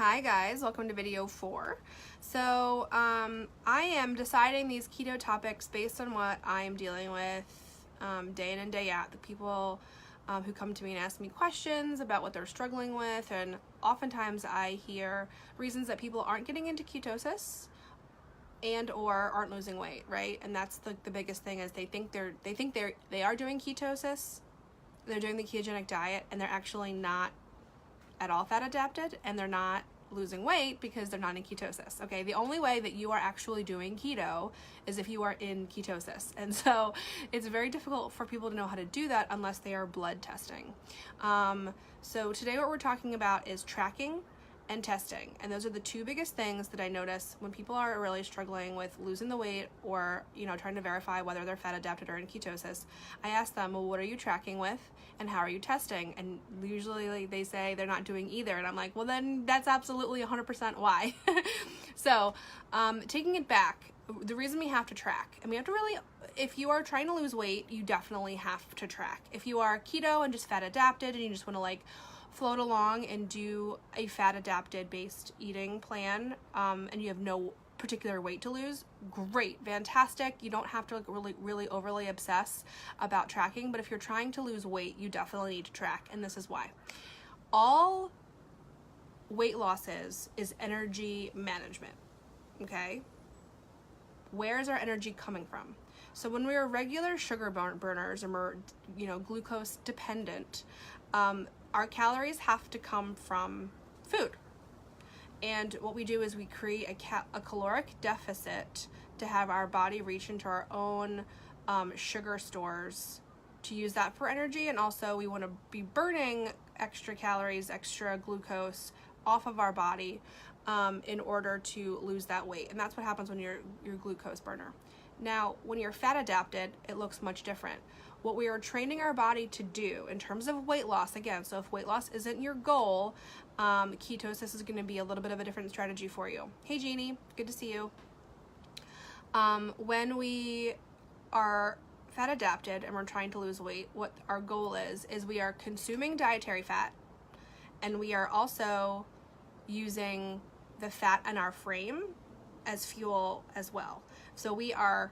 Hi guys, welcome to video 4. So I am deciding these keto topics based on what I am dealing with day in and day out. The people who come to me and ask me questions about what they're struggling with, and oftentimes I hear reasons that people aren't getting into ketosis and or aren't losing weight, right? And that's the biggest thing is they think they are doing ketosis, they're doing the ketogenic diet, and they're actually not at all fat adapted, and they're not losing weight because they're not in ketosis. Okay, the only way that you are actually doing keto is if you are in ketosis, and so it's very difficult for people to know how to do that unless they are blood testing. So today what we're talking about is tracking and testing, and those are the two biggest things that I notice when people are really struggling with losing the weight or trying to verify whether they're fat adapted or in ketosis. I ask them, well, what are you tracking with and how are you testing? And usually they say they're not doing either, and I'm like, well, then that's absolutely 100% why. So taking it back, the reason we have to track, and we have to really, if you are trying to lose weight, you definitely have to track. If you are keto and just fat adapted and you just want to float along and do a fat adapted based eating plan, and you have no particular weight to lose, great, fantastic. You don't have to really overly obsess about tracking, but if you're trying to lose weight, you definitely need to track, and this is why. All weight loss is energy management, okay? Where is our energy coming from? So when we are regular sugar burners and we're glucose dependent, our calories have to come from food. And what we do is we create a caloric deficit to have our body reach into our own sugar stores to use that for energy. And also we want to be burning extra calories, extra glucose off of our body in order to lose that weight. And that's what happens when you're glucose burner. Now, when you're fat adapted, it looks much different. What we are training our body to do in terms of weight loss, again, so if weight loss isn't your goal, ketosis is going to be a little bit of a different strategy for you. Hey Jeannie, good to see you. When we are fat adapted and we're trying to lose weight, what our goal is we are consuming dietary fat, and we are also using the fat in our frame as fuel as well. So we are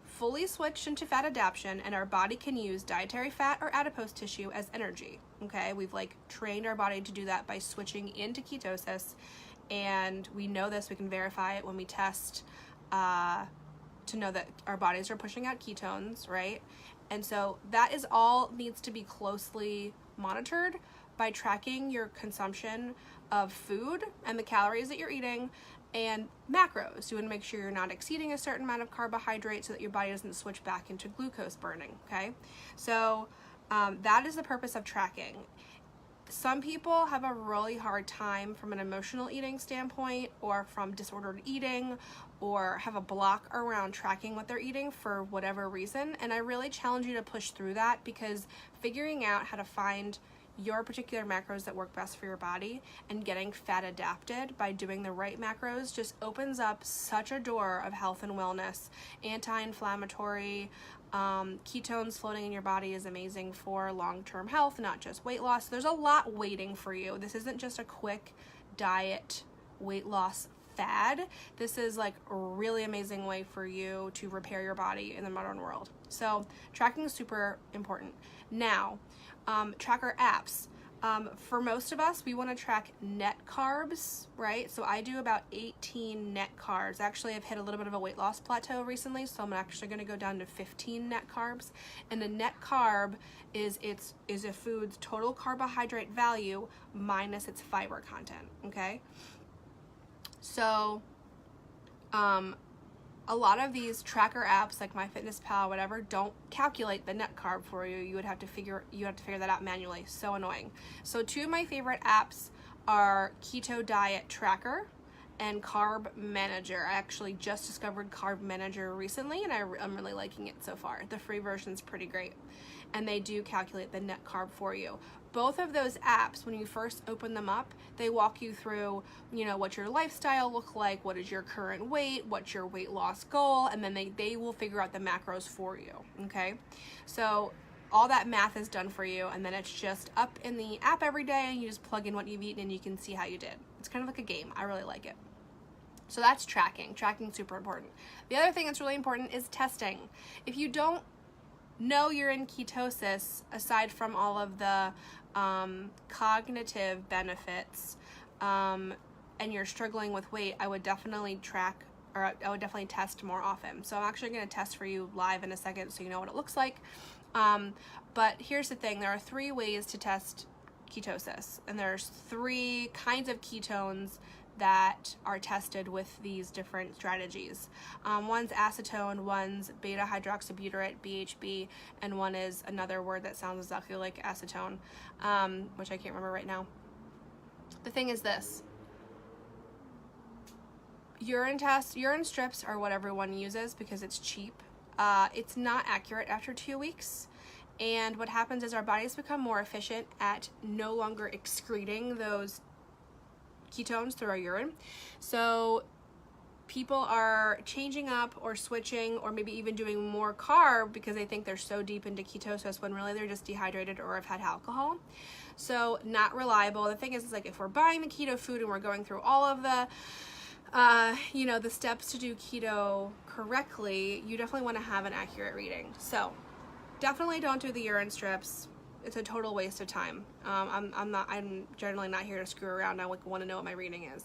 fully switched into fat adaptation, and our body can use dietary fat or adipose tissue as energy. Okay, we've trained our body to do that by switching into ketosis, and we know this, we can verify it when we test to know that our bodies are pushing out ketones, right? And so that is all needs to be closely monitored by tracking your consumption of food and the calories that you're eating, and macros. You want to make sure you're not exceeding a certain amount of carbohydrate so that your body doesn't switch back into glucose burning, okay? So that is the purpose of tracking. Some people have a really hard time from an emotional eating standpoint, or from disordered eating, or have a block around tracking what they're eating for whatever reason, and I really challenge you to push through that, because figuring out how to find your particular macros that work best for your body and getting fat adapted by doing the right macros just opens up such a door of health and wellness. Anti-inflammatory, ketones floating in your body is amazing for long-term health, not just weight loss. There's a lot waiting for you. This isn't just a quick diet weight loss fad. This is a really amazing way for you to repair your body in the modern world. So tracking is super important. Now, tracker apps. For most of us, we want to track net carbs, right? So I do about 18 net carbs. Actually, I've hit a little bit of a weight loss plateau recently, so I'm actually going to go down to 15 net carbs. And a net carb is a food's total carbohydrate value minus its fiber content, okay? So, a lot of these tracker apps like MyFitnessPal, whatever, don't calculate the net carb for you. You have to figure that out manually. So annoying. So two of my favorite apps are Keto Diet Tracker and Carb Manager. I actually just discovered Carb Manager recently, and I'm really liking it so far. The free version is pretty great, and they do calculate the net carb for you. Both of those apps, when you first open them up, they walk you through, what your lifestyle look like, what is your current weight, what's your weight loss goal, and then they will figure out the macros for you, okay? So all that math is done for you, and then it's just up in the app every day, and you just plug in what you've eaten and you can see how you did. It's kind of like a game. I really like it. So that's tracking. Tracking's super important. The other thing that's really important is testing. If you don't know you're in ketosis, aside from all of the cognitive benefits, and you're struggling with weight, I would definitely track, or I would definitely test more often. So I'm actually going to test for you live in a second so you know what it looks like. But here's the thing. There are 3 ways to test ketosis, and there's 3 kinds of ketones that are tested with these different strategies. One's acetone, one's beta hydroxybutyrate, BHB, and one is another word that sounds exactly like acetone, which I can't remember right now. The thing is this: urine strips are what everyone uses because it's cheap. It's not accurate after 2 weeks. And what happens is our bodies become more efficient at no longer excreting those ketones through our urine. So people are changing up or switching or maybe even doing more carb because they think they're so deep into ketosis when really they're just dehydrated or have had alcohol. So not reliable. The thing is, like, if we're buying the keto food and we're going through all of the the steps to do keto correctly, you definitely want to have an accurate reading. So definitely don't do the urine strips. It's a total waste of time. I'm generally not here to screw around. I want to know what my reading is.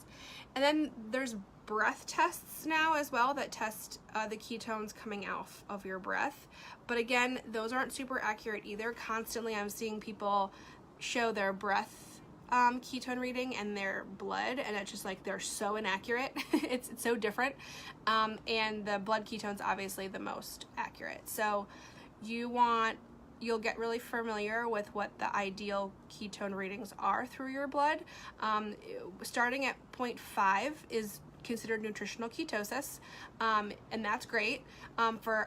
And then there's breath tests now as well that test the ketones coming out of your breath. But again, those aren't super accurate either. Constantly I'm seeing people show their breath ketone reading and their blood, and it's just like they're so inaccurate. It's so different. And the blood ketone's obviously the most accurate. So you'll get really familiar with what the ideal ketone readings are through your blood. Starting at 0.5 is considered nutritional ketosis, and that's great.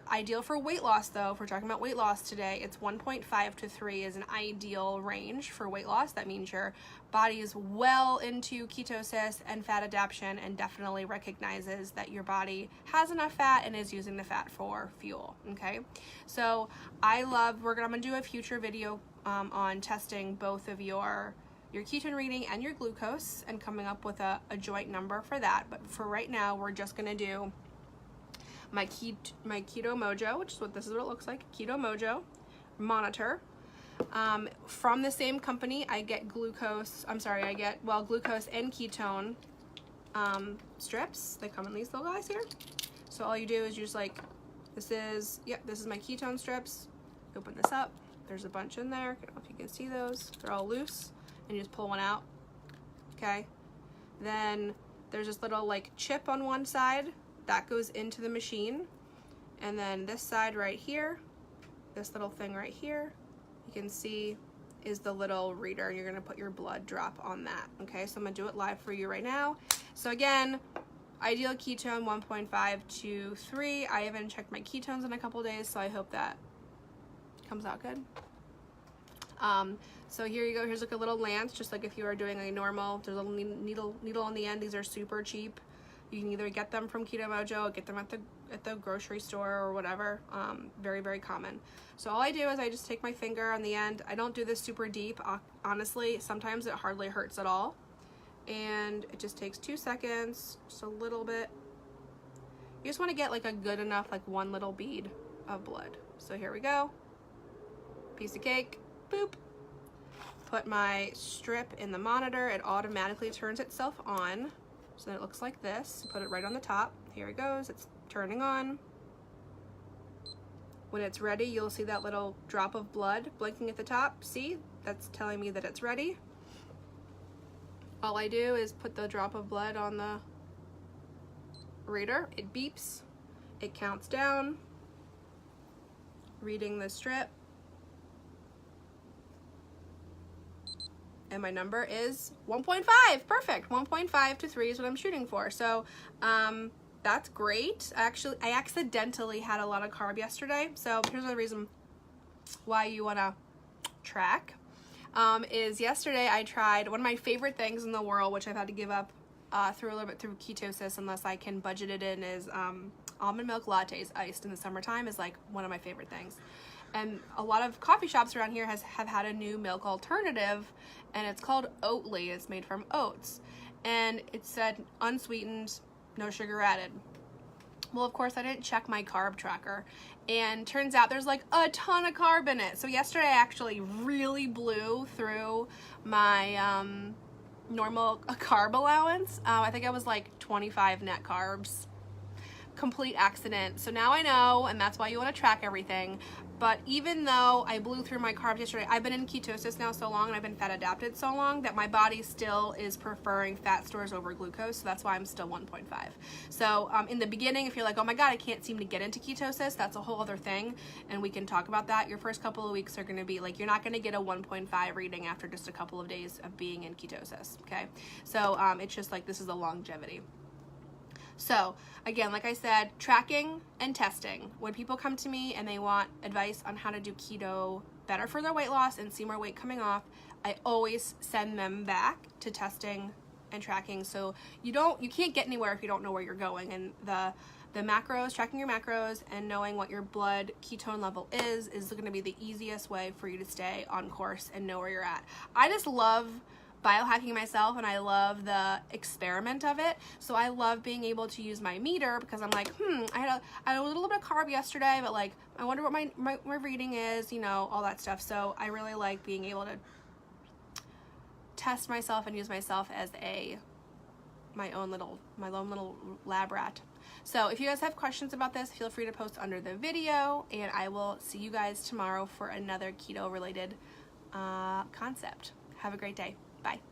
Ideal for weight loss, though, if we're talking about weight loss today, it's 1.5 to 3 is an ideal range for weight loss. That means your body is well into ketosis and fat adaptation and definitely recognizes that your body has enough fat and is using the fat for fuel. Okay, so I'm gonna do a future video on testing both of your ketone reading and your glucose and coming up with a joint number for that. But for right now, we're just gonna do my Keto Mojo, which is what this is what it looks like. Keto Mojo monitor. From the same company, I get glucose and ketone strips. They come in these little guys here. So all you do is this is my ketone strips. Open this up. There's a bunch in there. I don't know if you can see those. They're all loose. And you just pull one out. Okay. Then there's this little chip on one side that goes into the machine. And then this side right here, this little thing right here, you can see is the little reader, and you're gonna put your blood drop on that. Okay, so I'm gonna do it live for you right now. So again, ideal ketone 1.5 to 3. I haven't checked my ketones in a couple days, so I hope that comes out good. So here you go. Here's a little lance, just like if you are doing a normal. There's a little needle on the end. These are super cheap. You can either get them from Keto Mojo or get them at the grocery store or whatever. Very, very common. So all I do is I just take my finger on the end. I don't do this super deep. Honestly, sometimes it hardly hurts at all. And it just takes 2 seconds, just a little bit. You just want to get a good enough, one little bead of blood. So here we go. Piece of cake. Boop. Put my strip in the monitor. It automatically turns itself on. So that it looks like this. Put it right on the top. Here it goes. It's turning on. When it's ready, you'll see that little drop of blood blinking at the top. See? That's telling me that it's ready. All I do is put the drop of blood on the reader. It beeps. It counts down. Reading the strip. And my number is 1.5. Perfect. 1.5 to 3 is what I'm shooting for. So that's great. I accidentally had a lot of carb yesterday. So here's the reason why you want to track. Is yesterday I tried one of my favorite things in the world, which I've had to give up through a little bit through ketosis unless I can budget it in, is almond milk lattes iced in the summertime is one of my favorite things. And a lot of coffee shops around here have had a new milk alternative, and it's called Oatly. It's made from oats. And it said unsweetened, no sugar added. Well, of course, I didn't check my carb tracker, and turns out there's like a ton of carb in it. So yesterday I actually really blew through my normal carb allowance. I think I was like 25 net carbs. Complete accident. So now I know, and that's why you want to track everything. But even though I blew through my carbs yesterday, I've been in ketosis now so long, and I've been fat adapted so long, that my body still is preferring fat stores over glucose. So that's why I'm still 1.5. So in the beginning, if you're like, oh my God, I can't seem to get into ketosis, that's a whole other thing, and we can talk about that. Your first couple of weeks are going to be like, you're not going to get a 1.5 reading after just a couple of days of being in ketosis. Okay. So it's just like, this is a longevity. So again, like I said, tracking and testing. When people come to me and they want advice on how to do keto better for their weight loss and see more weight coming off, I always send them back to testing and tracking. So you can't get anywhere if you don't know where you're going. And the macros, tracking your macros and knowing what your blood ketone level is going to be the easiest way for you to stay on course and know where you're at. I just love biohacking myself, and I love the experiment of it. So I love being able to use my meter, because I'm like, I had a little bit of carb yesterday, but like, I wonder what my reading is, all that stuff. So I really like being able to test myself and use myself as my own little lab rat. So if you guys have questions about this, feel free to post under the video, and I will see you guys tomorrow for another keto related concept. Have a great day. Bye.